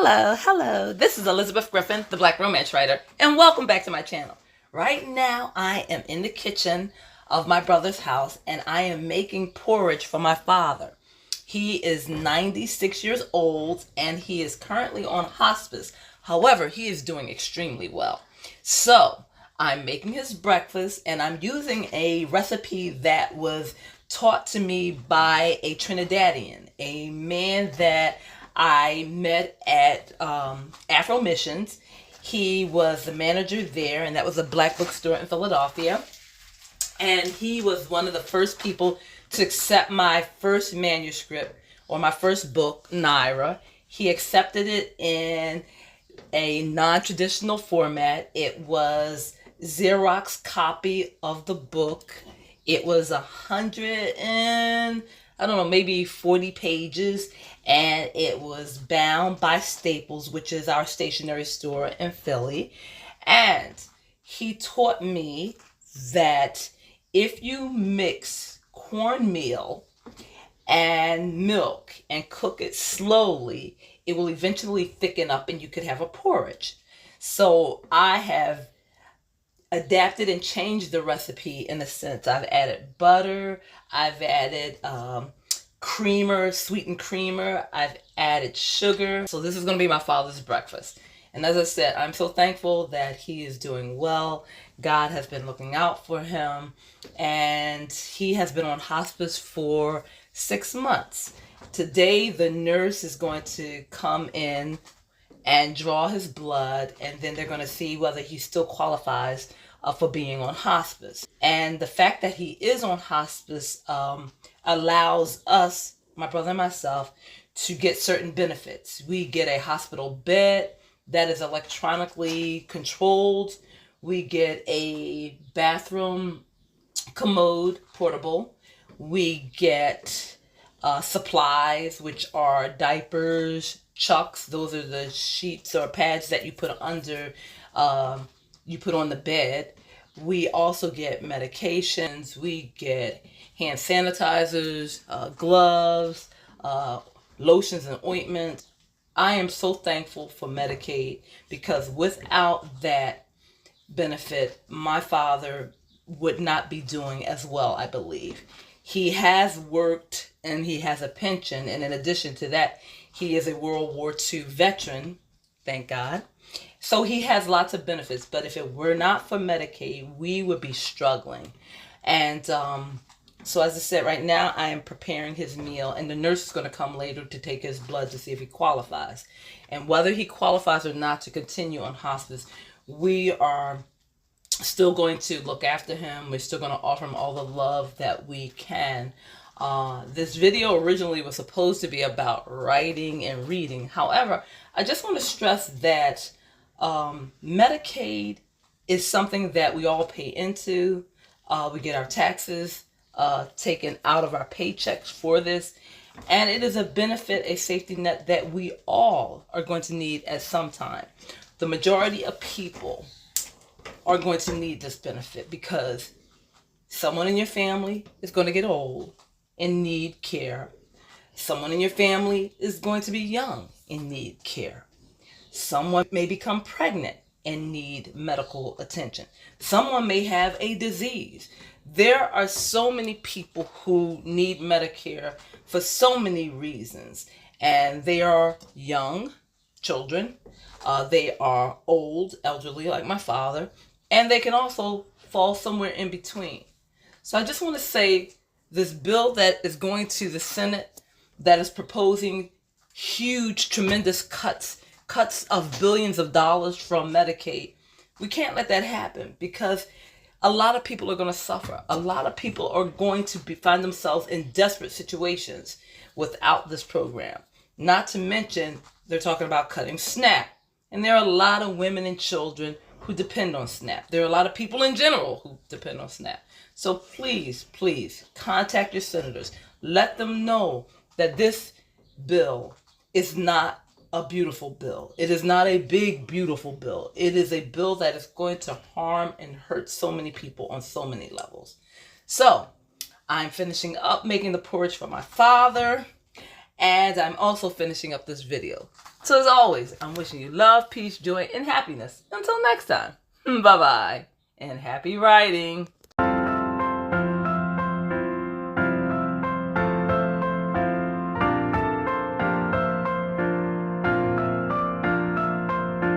Hello. This is Elizabeth Griffin, the Black Romance Writer, and welcome back to my channel. Right now, I am in the kitchen of my brother's house, and I am making porridge for my father. He is 96 years old, and he is currently on hospice. However, he is doing extremely well. So, I'm making his breakfast, and I'm using a recipe that was taught to me by a Trinidadian, a man that I met at Afro Missions. He was the manager there, and that was a black bookstore in Philadelphia. And he was one of the first people to accept my first manuscript, or my first book, Naira. He accepted it in a non-traditional format. It was Xerox copy of the book. It was 100 and, I don't know, maybe 40 pages. And it was bound by Staples, which is our stationery store in Philly. And he taught me that if you mix cornmeal and milk and cook it slowly, it will eventually thicken up and you could have a porridge. So I have adapted and changed the recipe in a sense. I've added butter, I've added creamer, sweetened creamer, I've added sugar. So this is going to be my father's breakfast. And as I said, I'm so thankful that he is doing well. God has been looking out for him, and he has been on hospice for 6 months. Today, the nurse is going to come in and draw his blood, and then they're going to see whether he still qualifies for being on hospice. And the fact that he is on hospice allows us, my brother and myself, to get certain benefits. We get a hospital bed that is electronically controlled. We get a bathroom commode, portable. We get supplies, which are diapers, chucks. Those are the sheets or pads that you put under, you put on the bed. We also get medications. We get hand sanitizers, gloves, lotions and ointments. I am so thankful for Medicaid, because without that benefit, my father would not be doing as well, I believe. He has worked and he has a pension, and in addition to that, he is a World War II veteran, thank God. So he has lots of benefits, but if it were not for Medicaid, we would be struggling. And so as I said, right now I am preparing his meal, and the nurse is going to come later to take his blood to see if he qualifies. And whether he qualifies or not to continue on hospice, we are still going to look after him. We're still going to offer him all the love that we can. This video originally was supposed to be about writing and reading. However, I just want to stress that Medicaid is something that we all pay into. We get our taxes taken out of our paychecks for this. And it is a benefit, a safety net that we all are going to need at some time. The majority of people are going to need this benefit because someone in your family is going to get old and need care. Someone in your family is going to be young and need care. Someone may become pregnant and need medical attention. Someone may have a disease. There are so many people who need Medicare for so many reasons. And they are young, children. They are old, elderly, like my father. And they can also fall somewhere in between. So I just want to say, this bill that is going to the Senate that is proposing huge, tremendous cuts of billions of dollars from Medicaid, we can't let that happen, because a lot of people are going to suffer. A lot of people are going to find themselves in desperate situations without this program. Not to mention, they're talking about cutting SNAP. And there are a lot of women and children who depend on SNAP. There are a lot of people in general who depend on SNAP. So please, please contact your senators. Let them know that this bill is not a beautiful bill. It is not a big, beautiful bill. It is a bill that is going to harm and hurt so many people on so many levels. So I'm finishing up making the porridge for my father, and I'm also finishing up this video. So as always, I'm wishing you love, peace, joy, and happiness. Until next time, bye-bye, and happy writing.